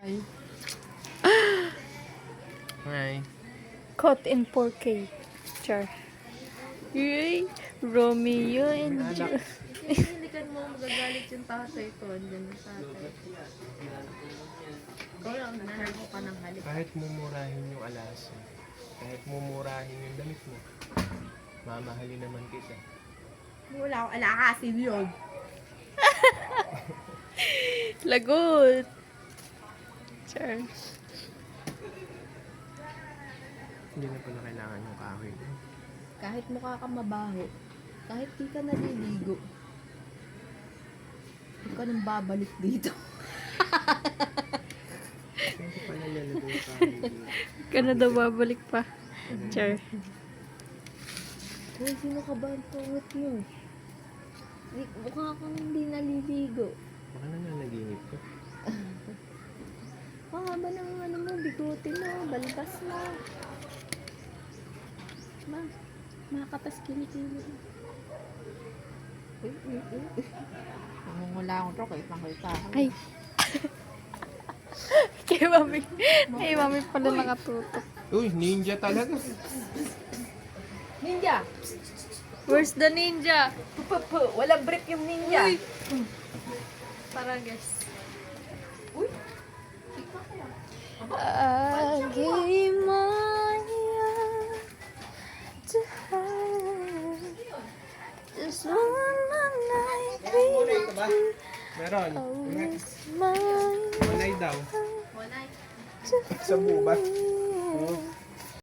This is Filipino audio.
Hi. Hi. Caught in 4K. Char. Yay! Romeo and Juliet. Hilikan mo, magagalit yung tatay ko. Andyan yung tatay. Ikaw lang, nanalo ka ng halik. Kahit mumurahin yung alasa, kahit mumurahin yung damit mo, mamahalin naman kita. Wala akong alakasin yun. Lagot. Char. Hindi na pala kailangan yung kahoy. Kahit mukha ka mabaho, kahit di ka naliligo, huwag ka nang babalik dito. Hindi pala lalagay yung kahoy. Ka na daw babalik pa. Char. Uy, sino ka ba ang tungot mo? Mukha kang hindi naliligo. Baka nananaginip ko. Haba ng ano mo, bigote mo, balbas mo. Makapas kilikili. Namumula akong to, kahit nakita ako. Ay. Kay mami pala nakatutok. Uy, ninja talaga. Ninja! Where's the ninja? Walang brief yung ninja. Uy. Para guess. Uy! I gave my all to her. Just one night with you. Meron. I was mine. Walay daw. Wala. To Sa buba. feel.